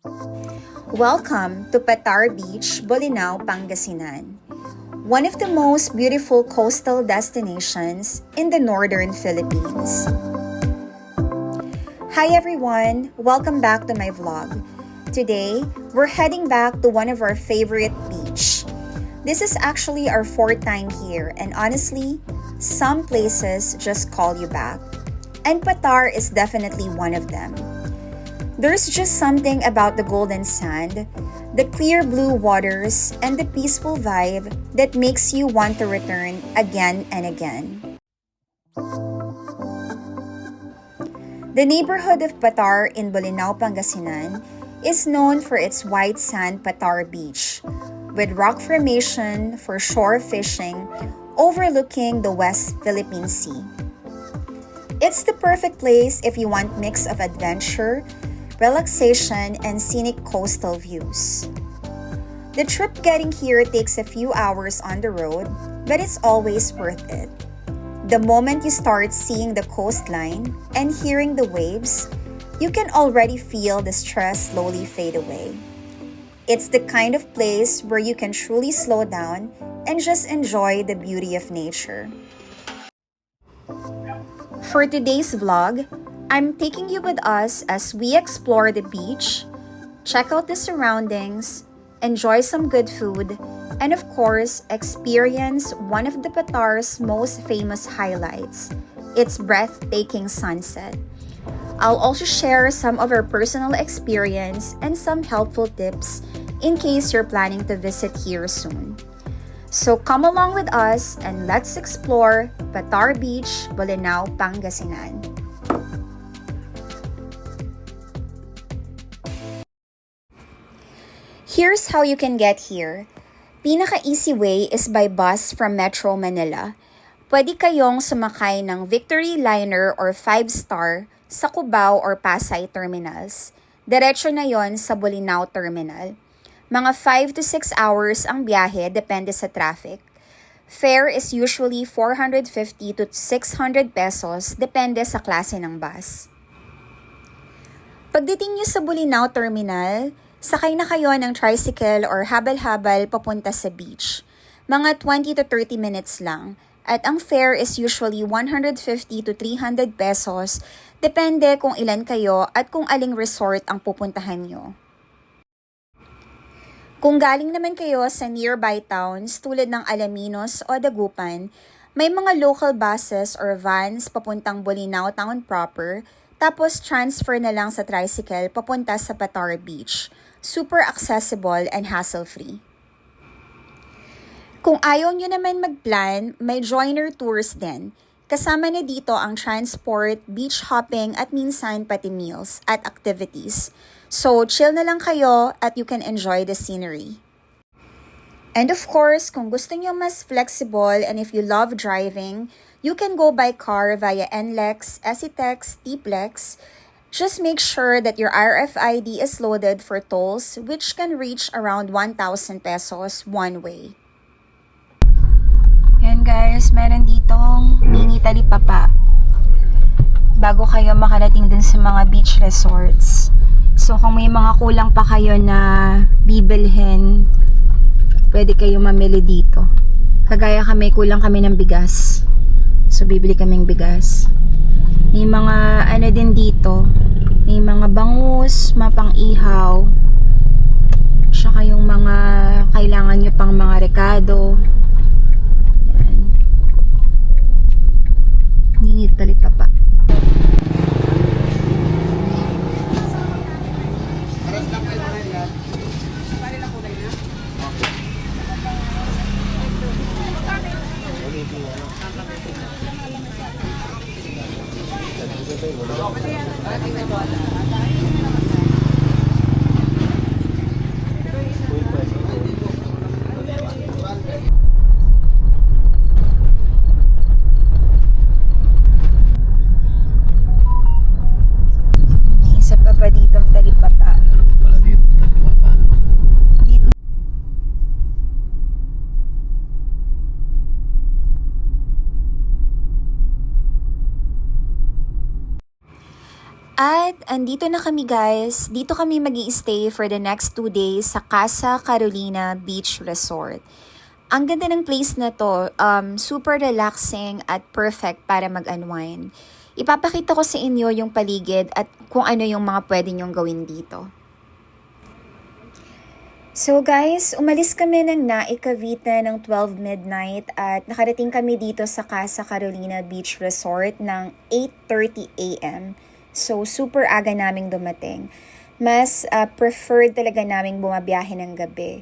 Welcome to Patar Beach, Bolinao, Pangasinan, one of the most beautiful coastal destinations in the northern Philippines. Hi everyone, welcome back to my vlog. Today, we're heading back to one of our favorite beach. This is actually our fourth time here, and honestly, some places just call you back. And Patar is definitely one of them. There's just something about the golden sand, the clear blue waters, and the peaceful vibe that makes you want to return again and again. The neighborhood of Patar in Bolinao, Pangasinan is known for its white sand Patar Beach, with rock formation for shore fishing overlooking the West Philippine Sea. It's the perfect place if you want mix of adventure, relaxation, and scenic coastal views. The trip getting here takes a few hours on the road, but it's always worth it. The moment you start seeing the coastline and hearing the waves, you can already feel the stress slowly fade away. It's the kind of place where you can truly slow down and just enjoy the beauty of nature. For today's vlog, I'm taking you with us as we explore the beach, check out the surroundings, enjoy some good food, and of course, experience one of the Patar's most famous highlights, its breathtaking sunset. I'll also share some of our personal experience and some helpful tips in case you're planning to visit here soon. So come along with us and let's explore Patar Beach, Bolinao, Pangasinan. Here's how you can get here. Pinaka-easy way is by bus from Metro Manila. Pwede kayong sumakay ng Victory Liner or 5-star sa Cubao or Pasay terminals. Diretso na yon sa Bolinao Terminal. Mga 5 to 6 hours ang biyahe depende sa traffic. Fare is usually 450 to 600 pesos depende sa klase ng bus. Pagdating nyo sa Bolinao Terminal, sakay na kayo ng tricycle or habal-habal papunta sa beach. Mga 20 to 30 minutes lang. At ang fare is usually 150 to 300 pesos, depende kung ilan kayo at kung aling resort ang pupuntahan nyo. Kung galing naman kayo sa nearby towns tulad ng Alaminos o Dagupan, may mga local buses or vans papuntang Bolinao Town proper, tapos transfer na lang sa tricycle papunta sa Patar Beach. Super accessible and hassle-free. Kung ayaw nyo naman mag-plan, may joiner tours din. Kasama na dito ang transport, beach hopping at minsan pati meals at activities. So chill na lang kayo at you can enjoy the scenery. And of course, kung gusto nyo mas flexible and if you love driving, you can go by car via NLEX, SCTEX, TPLEX. Just make sure that your RFID is loaded for tolls, which can reach around 1,000 pesos one way. Yan guys, meron ditong mini talipapa bago kayo makarating dun sa mga beach resorts. So kung may mga kulang pa kayo na bibilhin, pwede kayo mamili dito. Kagaya kami, kulang kami ng bigas. So bibili kaming bigas. May mga ano din dito, may mga bangus, mapang-ihaw, tsaka yung mga kailangan nyo pang mga rekado. Yan. Ninit talipapa. andito na kami guys. Dito kami mag-i-stay for the next 2 days sa Casa Carolina Beach Resort. Ang ganda ng place na to, super relaxing at perfect para mag-unwind. Ipapakita ko sa inyo yung paligid at kung ano yung mga pwede nyong gawin dito. So guys, umalis kami ng Nai, Cavite ng 12 midnight at nakarating kami dito sa Casa Carolina Beach Resort ng 8:30 a.m. So super aga naming dumating. Mas preferred talaga naming bumabiyahe ng gabi.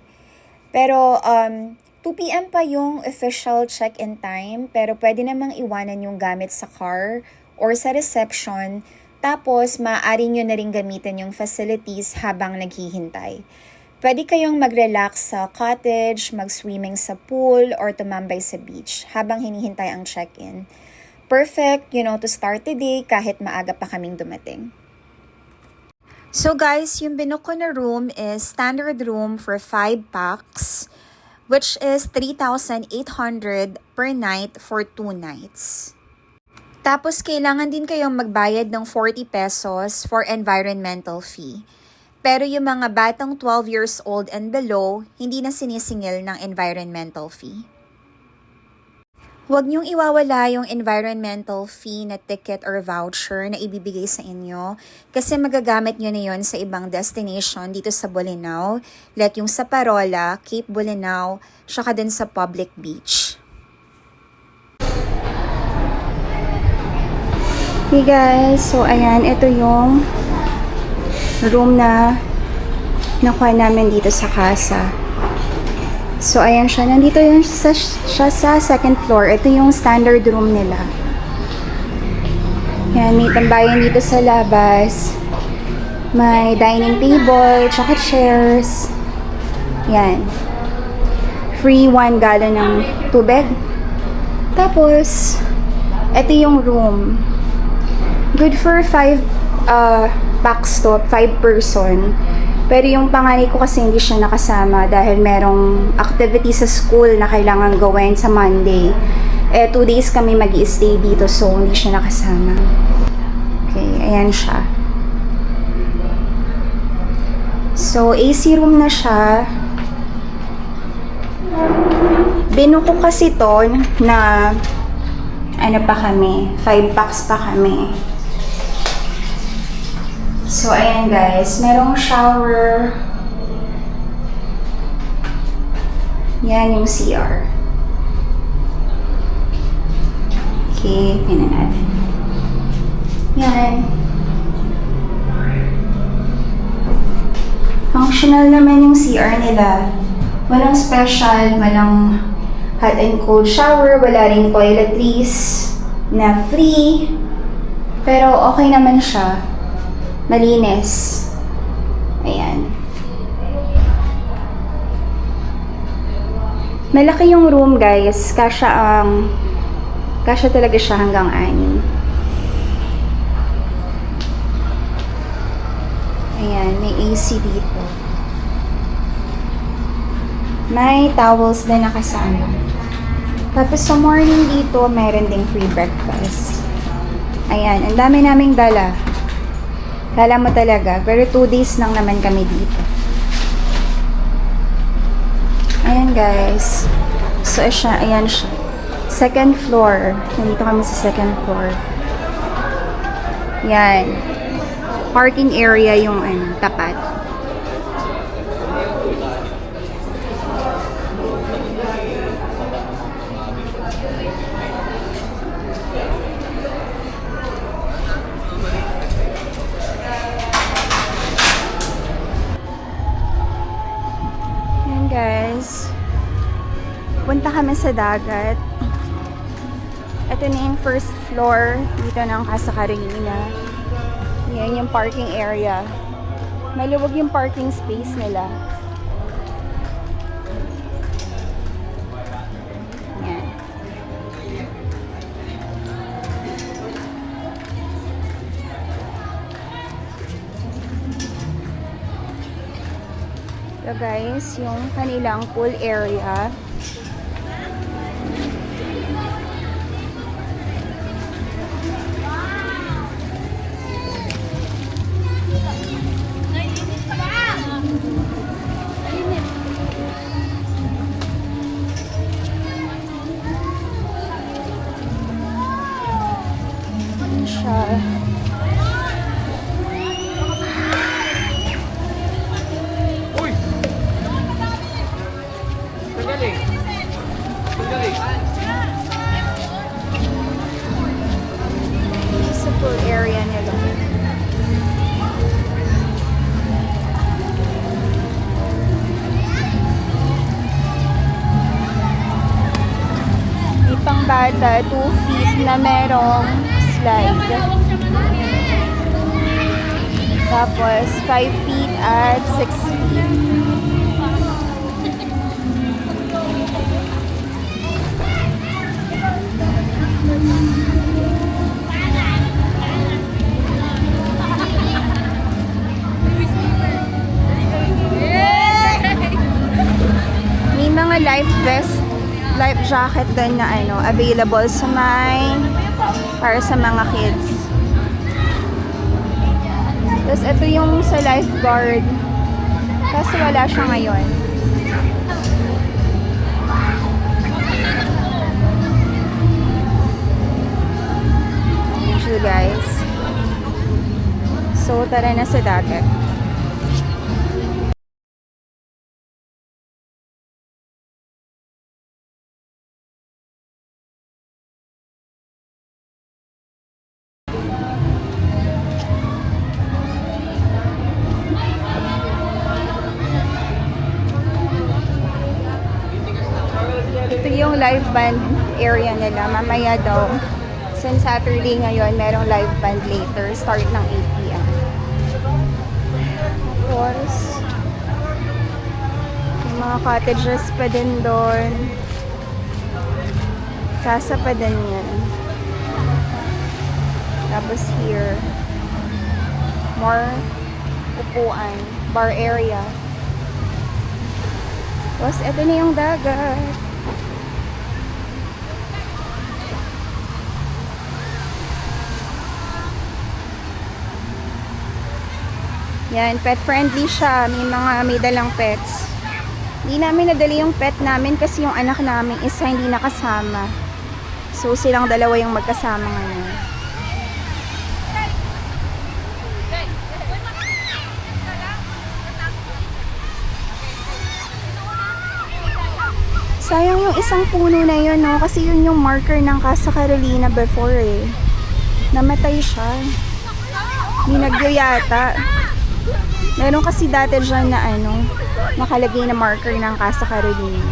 Pero 2 p.m. pa yung official check-in time pero pwede namang iwanan yung gamit sa car or sa reception. Tapos maaari nyo na rin gamitin yung facilities habang naghihintay. Pwede kayong mag-relax sa cottage, mag-swimming sa pool, or tumambay sa beach habang hinihintay ang check-in. Perfect, to start the day kahit maaga pa kaming dumating. So guys, yung binook ko na room is standard room for 5 packs, which is 3,800 per night for 2 nights. Tapos kailangan din kayong magbayad ng 40 pesos for environmental fee. Pero yung mga batang 12 years old and below, hindi na sinisingil ng environmental fee. Huwag niyong iwawala yung environmental fee na ticket or voucher na ibibigay sa inyo kasi magagamit nyo na yun sa ibang destination dito sa Bolinao, like yung sa Parola, Cape Bolinao, saka din sa public beach. Hey guys, so ayan, ito yung room na nakuha namin dito sa casa. So, ayan siya. Nandito siya sa second floor. Ito yung standard room nila. Yan, may tambayan dito sa labas. May dining table, tsaka chairs. Yan. Free 1 gallon ng tubig. Tapos, ito yung room. Good for 5 packs to, 5 person. Pero yung panganay ko kasi hindi siya nakasama dahil merong activity sa school na kailangan gawin sa Monday. 2 days kami mag-i-stay dito so hindi siya nakasama. Okay, ayan siya. So, AC room na siya. Binuko kasi to na ano pa kami, 5 packs pa kami. So, ayan guys, merong shower. Yan yung CR. Okay, tingnan natin. Yan. Functional naman yung CR nila. Walang special, walang hot and cold shower, wala ring toiletries na free. Pero okay naman siya. Malinis. Ayan. Malaki yung room, guys. Kasya talaga siya hanggang 6. Ayan, may AC dito. May towels din nakasama. Tapos sa morning dito, mayroon ding free breakfast. Ayan, ang dami naming dala. Kala mo talaga, pero 2 days lang naman kami dito. Ayan guys. So, ayan siya. Second floor. Nandito kami sa second floor. Yan. Parking area yung tapat. Guys, punta kami sa dagat. Ito na yung first floor dito ng Casa Carolina. Yan yung parking area. Maluwag yung parking space nila. Yan. So guys, yung kanilang pool area. bata, 2 feet na merong slide. Tapos 5 feet at 6 feet. May mga life vest, life jacket din na available sa para sa mga kids. Tapos ito yung sa lifeguard. Kasi wala siya ngayon. Thank you guys. So tara na sa dagat. Ito yung live band area nila. Mamaya daw, since Saturday ngayon, merong live band later. Start ng 8 p.m. Of course, yung mga cottages pa din doon. Casa pa din yan. Tapos here, more upuan, bar area. Tapos ito na yung dagat. Yan, pet friendly siya. May dalang pets. Hindi namin nadali yung pet namin kasi yung anak namin isa hindi nakasama. So silang dalawa yung magkasama ngayon. Sayang yung isang puno na yun, no? Kasi yun yung marker ng Casa Carolina before eh. Namatay siya. Binagyo yata. Meron kasi dati dyan na nakalagay na marker ng Casa Carolina.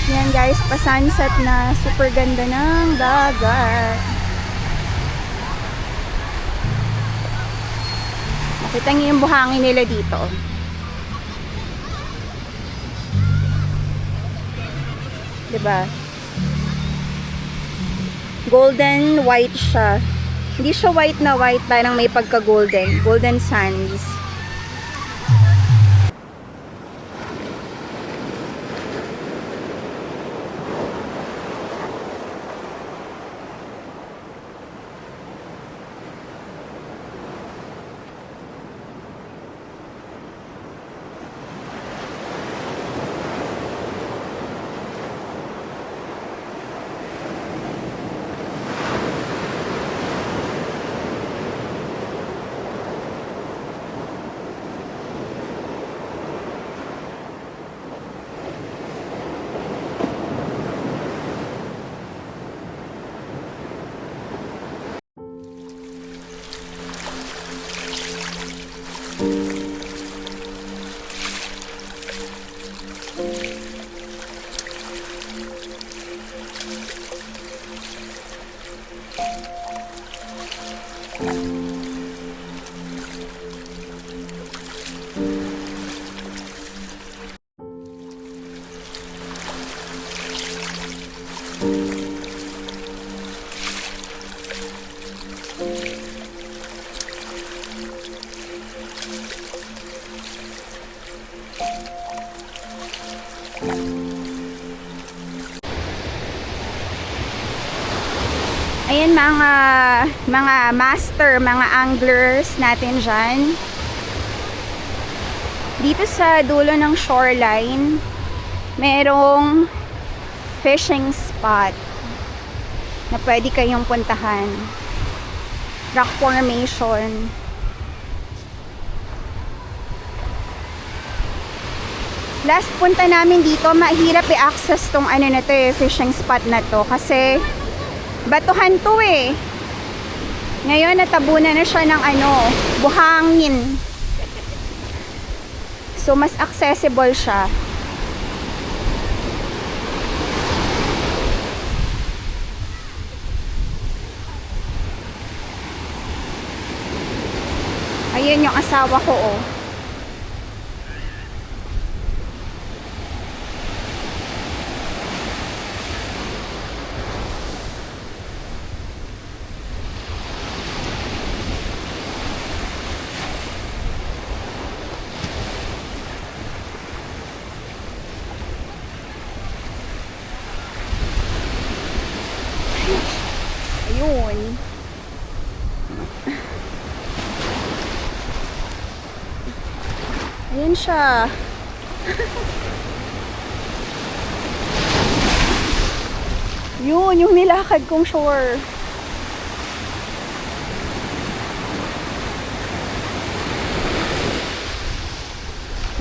Yan guys, pa-sunset na. Super ganda ng dagat. Nakita niyo yung buhangin nila dito. Diba? Golden white siya. Hindi siya white na white, parang may pagka-golden. Golden sands. Ayan mga master, mga anglers natin dyan. Dito sa dulo ng shoreline, merong fishing spot na pwede kayong puntahan. Rock formation. Last punta namin dito, mahirap i-access tong na to fishing spot na to kasi batuhan to eh. Ngayon natabunan na siya ng buhangin. So mas accessible siya. Ayun yung asawa ko, oh. Ayun. Ayan siya. Yun, yung nilakad kong shore.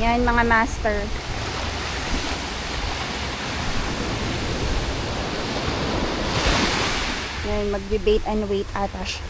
Yan, mga master. Yan, mag-debate and wait ata siya.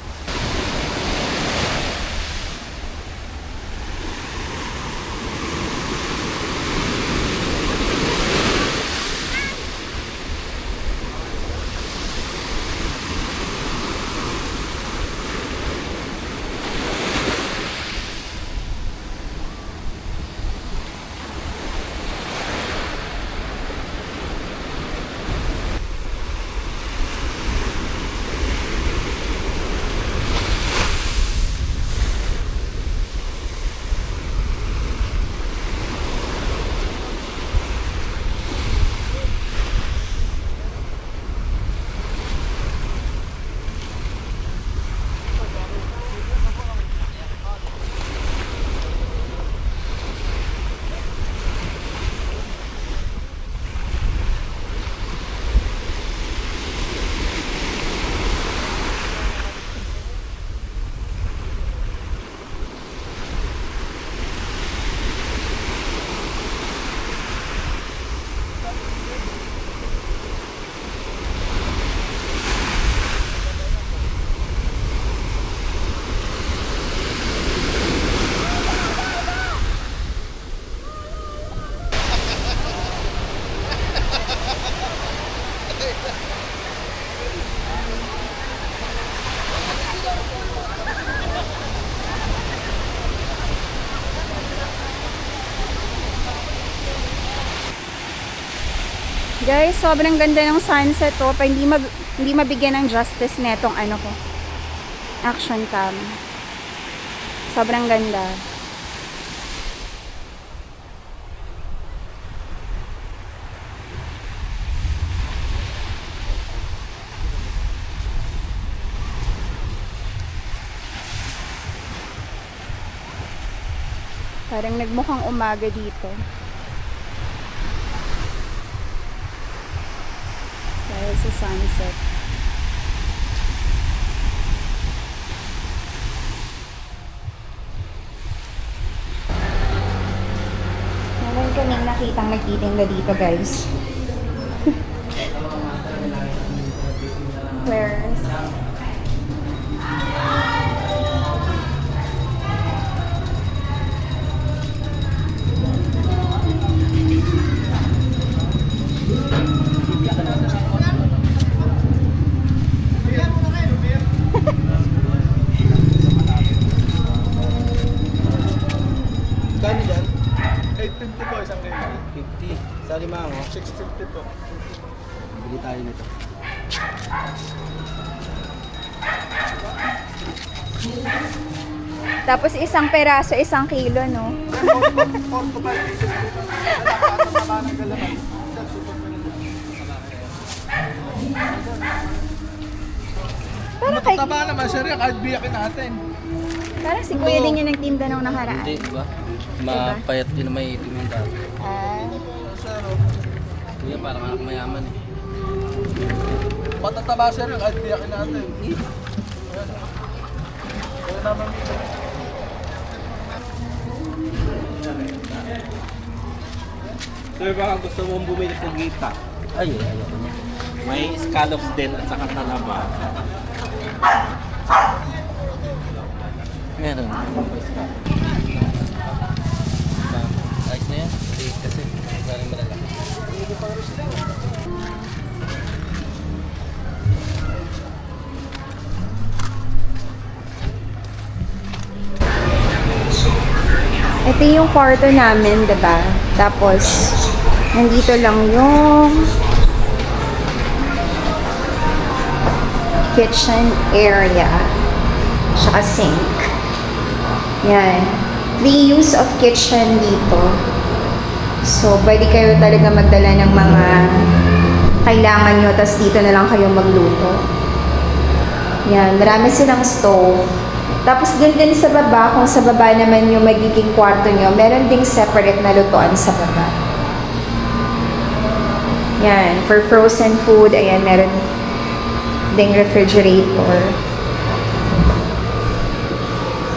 Guys, sobrang ganda ng sunset to. Pa hindi mabigyan ng justice netong ano ko. Action cam. Sobrang ganda. Parang nagmukhang umaga dito. Dahil sa sunset. Meron kaming nakitang nagtitinda dito, guys. Where's Gano'n dyan? 850 po isang kilo. 50. Sa limango? 650 po. Bili tayo nito. Tapos isang peraso, 1 kilo, no? 4 to 5 pieces po. Tama ng galaman. Parang kay, Mataba naman sir yan, kahit biyakin natin. parang si Kuya din yung nagtinda nung nakaraan. Hindi, diba? Mapayat din na may itim yung dati. Ah, Sir, Kuya, parang anak mayaman eh. matataba sir yan, kahit biyakin natin. Kaya naman dito. Sir, baka gusto mong bumili ng gita. Ay, ayoko niya. May scallops din at saka talaba. Meron. May scallops. Ayos na yan. Kasi galing malalaki. Ito yung kwarto namin, diba? Tapos, nandito lang yung kitchen area. Tsaka sink. Yan. Free use of kitchen dito. So, pwede kayo talaga magdala ng mga kailangan nyo, tapos dito na lang kayo magluto. Yan. Marami silang stove. Tapos din sa baba, kung sa baba naman yung magiging kwarto nyo, meron ding separate na lutuan sa baba. Yan, for frozen food, ayan, meron ding refrigerator.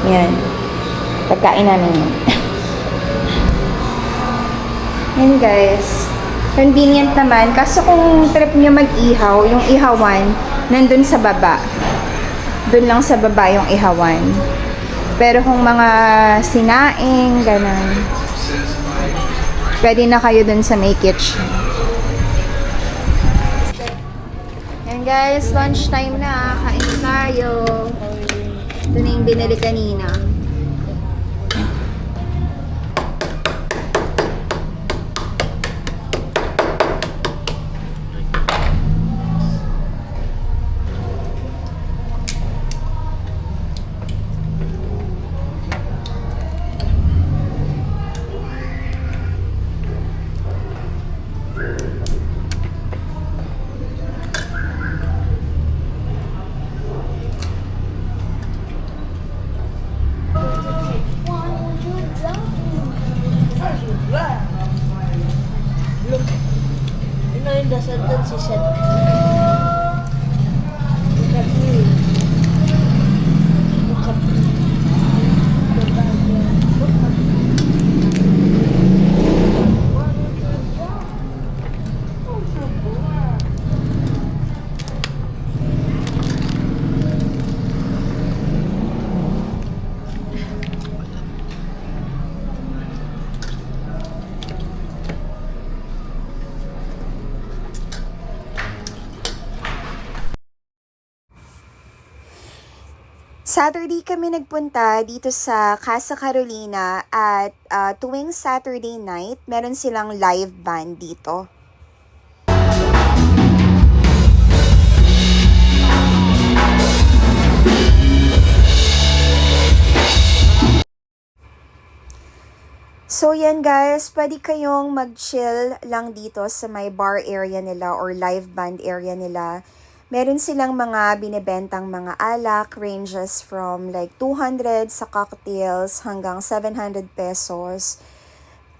Yan. Pagkain namin yun. Yan guys. Convenient naman. Kaso kung trip nyo mag-ihaw, yung ihawan, nandun sa baba. Doon lang sa baba yung ihawan. Pero kung mga sinaing, ganun, pwede na kayo dun sa may kitchen. Yan guys, lunchtime na. Kain tayo. Ito na yung binili kanina. In the sentence he said, look at me. Saturday kami nagpunta dito sa Casa Carolina at tuwing Saturday night, meron silang live band dito. So yan guys, pwede kayong mag-chill lang dito sa may bar area nila or live band area nila. Meron silang mga binibentang mga alak, ranges from like 200 sa cocktails hanggang 700 pesos.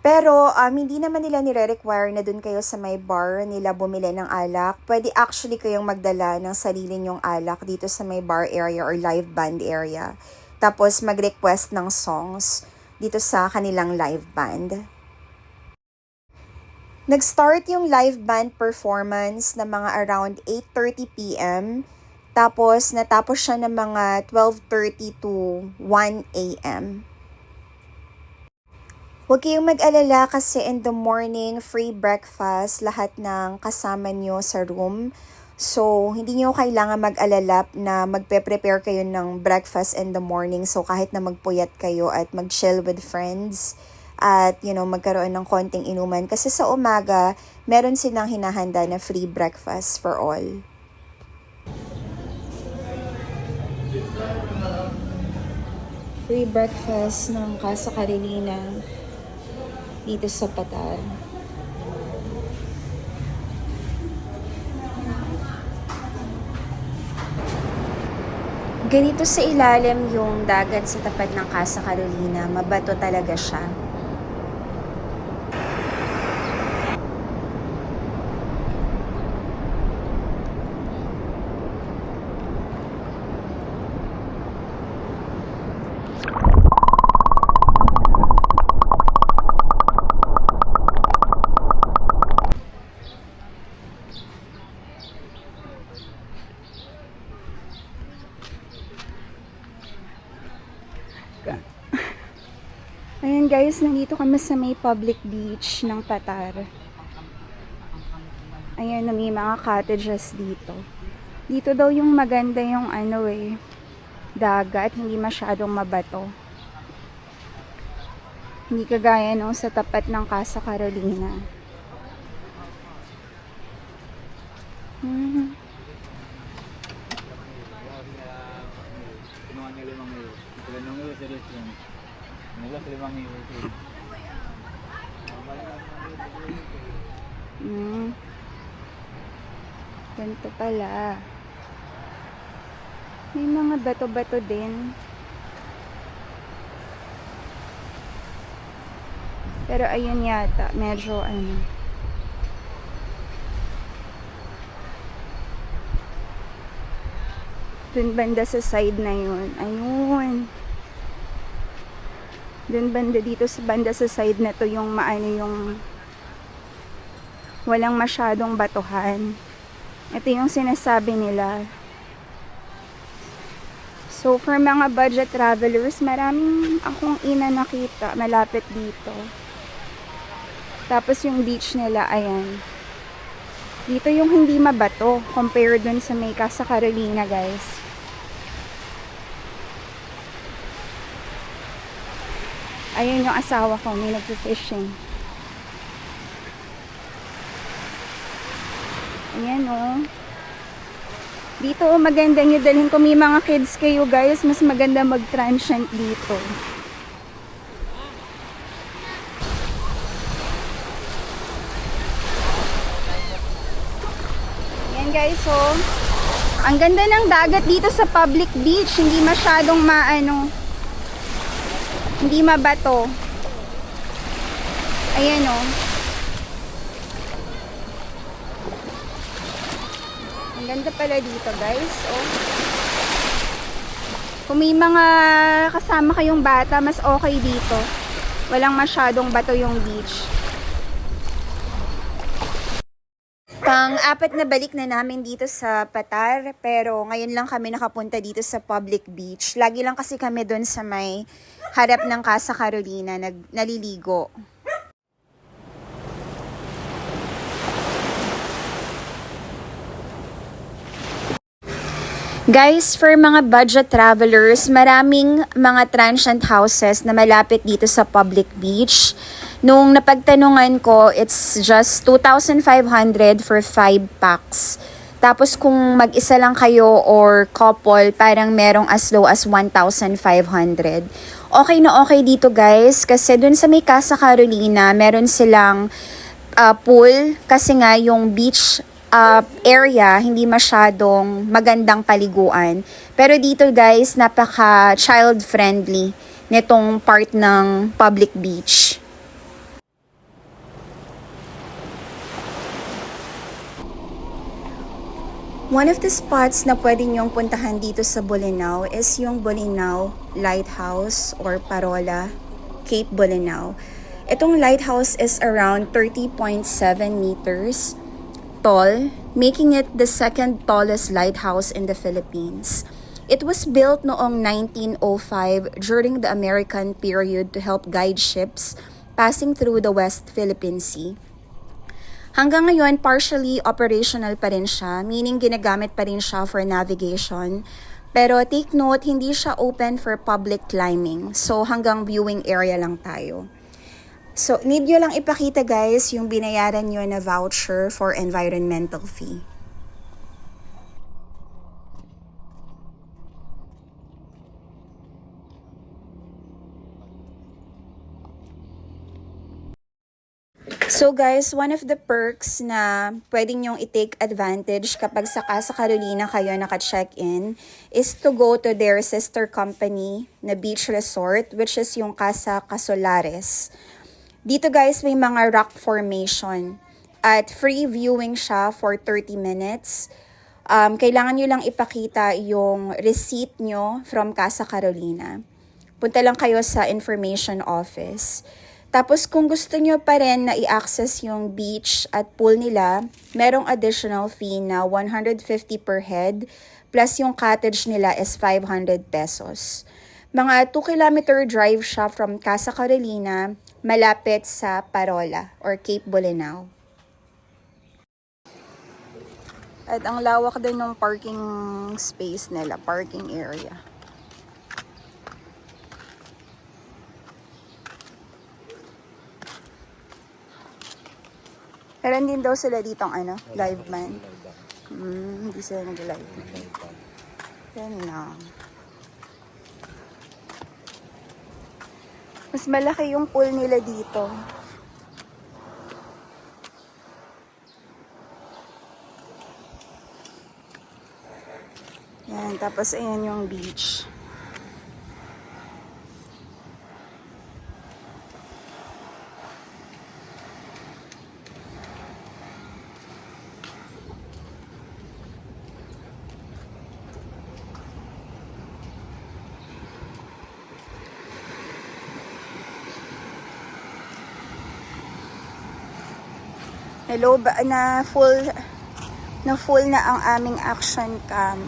Pero hindi naman nila nire-require na dun kayo sa may bar nila bumili ng alak. Pwede actually kayong magdala ng sarili nyong alak dito sa may bar area or live band area. Tapos mag-request ng songs dito sa kanilang live band. Nag-start yung live band performance na mga around 8:30 p.m. Tapos natapos siya ng mga 12:30 to 1 a.m. Huwag kayong mag-alala kasi in the morning, free breakfast, lahat ng kasama nyo sa room. So, hindi nyo kailangan mag-alala na magpe-prepare kayo ng breakfast in the morning. So, kahit na magpuyat kayo at mag-chill with friends, at magkaroon ng konting inuman kasi sa umaga meron silang hinahanda na free breakfast for all. Free breakfast ng Casa Carolina dito sa Patar. Ganito sa ilalim yung dagat sa tapat ng Casa Carolina, mabato talaga siya. Ayan guys, nandito kami sa may public beach ng Patar. Ayan, may mga cottages dito. Dito daw yung maganda yung dagat, hindi masyadong mabato. Hindi kagaya nung sa tapat ng Casa Carolina. Hmm. Hmm. Ganito pala. May mga bato-bato din. Pero ayun yata, medyo ano. Dun banda sa side na yun. Ayun. Dun banda dito sa banda sa side na to yung maano yung walang masyadong batuhan. Ito yung sinasabi nila. So for mga budget travelers, maraming akong nakita malapit dito. Tapos yung beach nila, ayan. Dito yung hindi mabato compare dun sa may Casa Carolina, guys. Ayun yung asawa ko, may nagpo-fishing. Ayan oh. Dito maganda nyo dalhin kung may mga kids kayo, guys. Mas maganda mag-transient dito. Ayan guys, so ang ganda ng dagat dito sa public beach. Hindi masyadong hindi mabato. Ayan oh. Ang ganda pala dito, guys. Oh. Kung may mga kasama kayong bata, mas okay dito. Walang masyadong bato yung beach. Pang-apat na balik na namin dito sa Patar, pero ngayon lang kami nakapunta dito sa public beach. Lagi lang kasi kami doon sa may harap ng Casa Carolina naliligo. Guys, for mga budget travelers, maraming mga transient houses na malapit dito sa public beach. Nung napagtanungan ko, it's just 2,500 for 5 packs. Tapos kung mag-isa lang kayo or couple, parang merong as low as 1,500. Okay na okay dito, guys, kasi dun sa may Casa Carolina, meron silang pool kasi nga yung beach area, hindi masyadong magandang paliguan. Pero dito, guys, napaka child-friendly nitong part ng public beach. One of the spots na pwede niyong puntahan dito sa Bolinao is yung Bolinao Lighthouse or Parola, Cape Bolinao. Itong lighthouse is around 30.7 meters tall, making it the second tallest lighthouse in the Philippines. It was built noong 1905 during the American period to help guide ships passing through the West Philippine Sea. Hanggang ngayon, partially operational pa rin siya, meaning ginagamit pa rin siya for navigation. Pero take note, hindi siya open for public climbing. So hanggang viewing area lang tayo. So, need nyo lang ipakita, guys, yung binayaran nyo na voucher for environmental fee. So guys, one of the perks na pwedeng nyong i-take advantage kapag sa Casa Carolina kayo naka-check-in is to go to their sister company na beach resort, which is yung Casa Casolares. Dito, guys, may mga rock formation at free viewing siya for 30 minutes. Kailangan nyo lang ipakita yung receipt nyo from Casa Carolina. Punta lang kayo sa information office. Tapos kung gusto nyo pa rin na i-access yung beach at pool nila, merong additional fee na 150 per head, plus yung cottage nila is 500 pesos. Mga 2 kilometer drive siya from Casa Carolina, malapit sa Parola or Cape Bolinao. At ang lawak din ng parking space nila, parking area. Meron din daw sila ditong ano, live band. Hindi sila nag-live band. Yan lang. Mas malaki yung pool nila dito. Yan, tapos ayan yung beach. Hello, na full na ang aming action cam.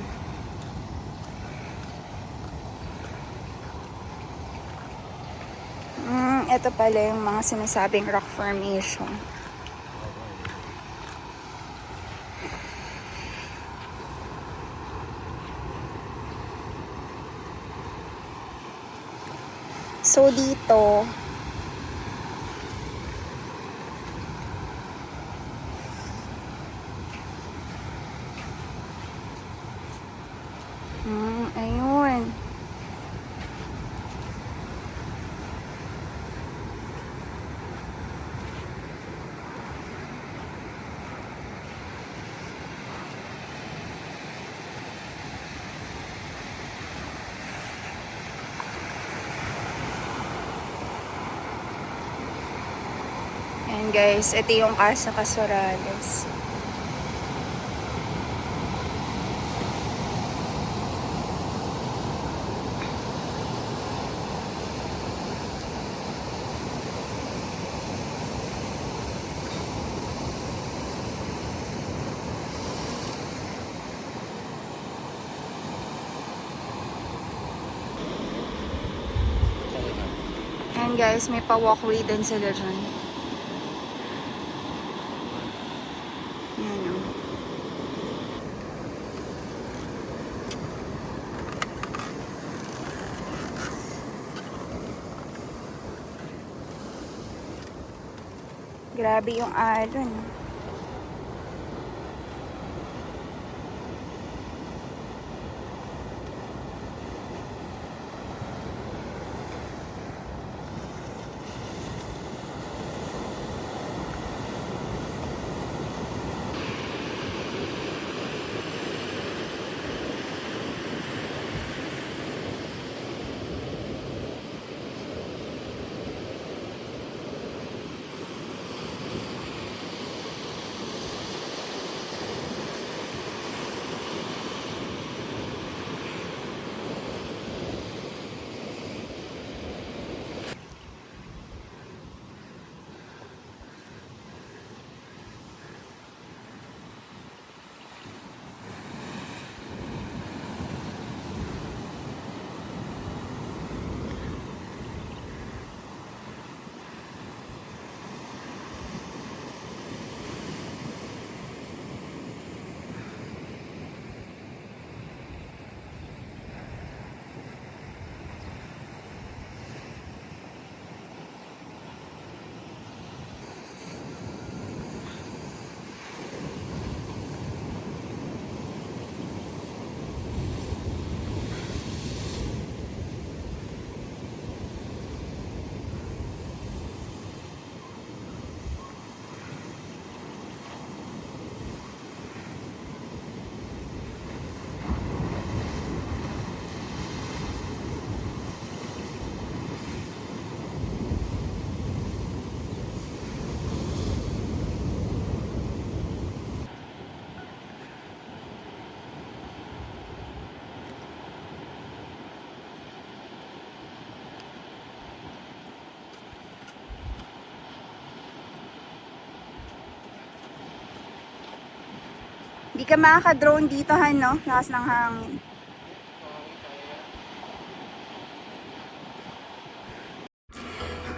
Ito pala yung mga sinasabing rock formation. So dito, ayun. Ayan guys, ito yung Casa Casorales. Ayan guys, may pa-walkway din sila dyan. Ayan o. Grabe yung alon. Hindi ka makaka-drone dito, han, no? Lakas ng hangin.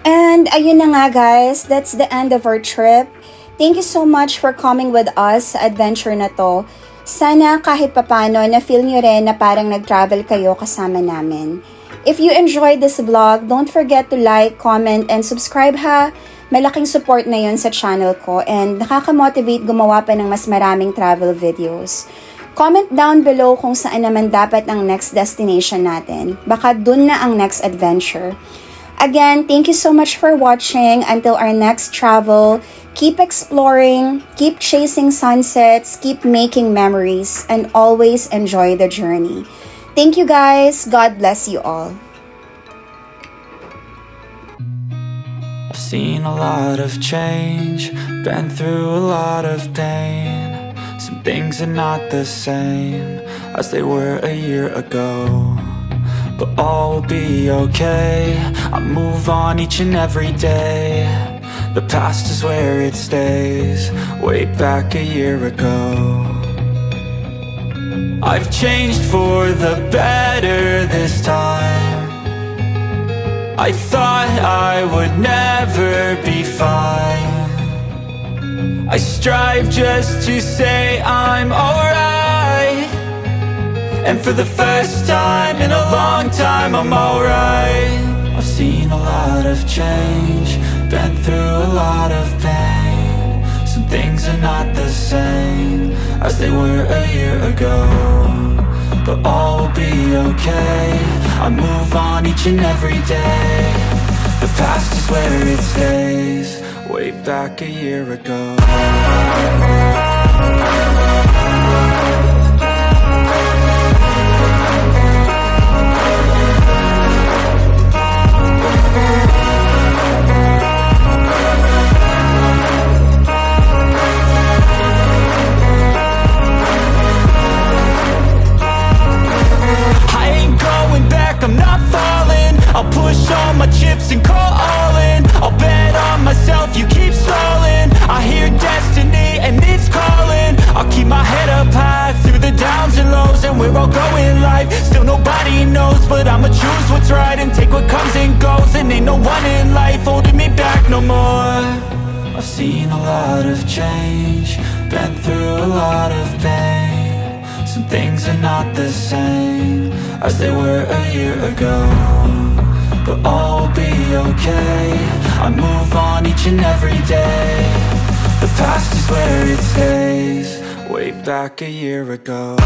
And ayun na nga guys, that's the end of our trip. Thank you so much for coming with us sa adventure na to. Sana kahit papano na feel nyo rin na parang nag-travel kayo kasama namin. If you enjoyed this vlog, don't forget to like, comment, and subscribe ha. Malaking support na yun sa channel ko and nakaka-motivate gumawa pa ng mas maraming travel videos. Comment down below kung saan naman dapat ang next destination natin. Baka dun na ang next adventure. Again, thank you so much for watching. Until our next travel, keep exploring, keep chasing sunsets, keep making memories, and always enjoy the journey. Thank you guys. God bless you all. I've seen a lot of change, been through a lot of pain. Some things are not the same as they were a year ago, but all will be okay. I move on each and every day. The past is where it stays, way back a year ago. I've changed for the better this time. I thought I would never be fine. I strive just to say I'm alright, and for the first time in a long time I'm alright. I've seen a lot of change, been through a lot of pain. Some things are not the same as they were a year ago, but all will be okay. I move on each and every day. The past is where it stays, way back a year ago. I'll push all my chips and call all in. I'll bet on myself, you keep stalling. I hear destiny and it's calling. I'll keep my head up high through the downs and lows, and we're all going life. Still nobody knows, but I'ma choose what's right and take what comes and goes. And ain't no one in life holding me back no more. I've seen a lot of change, been through a lot of pain. Some things are not the same as they were a year ago, but all will be okay. I move on each and every day. The past is where it stays, way back a year ago.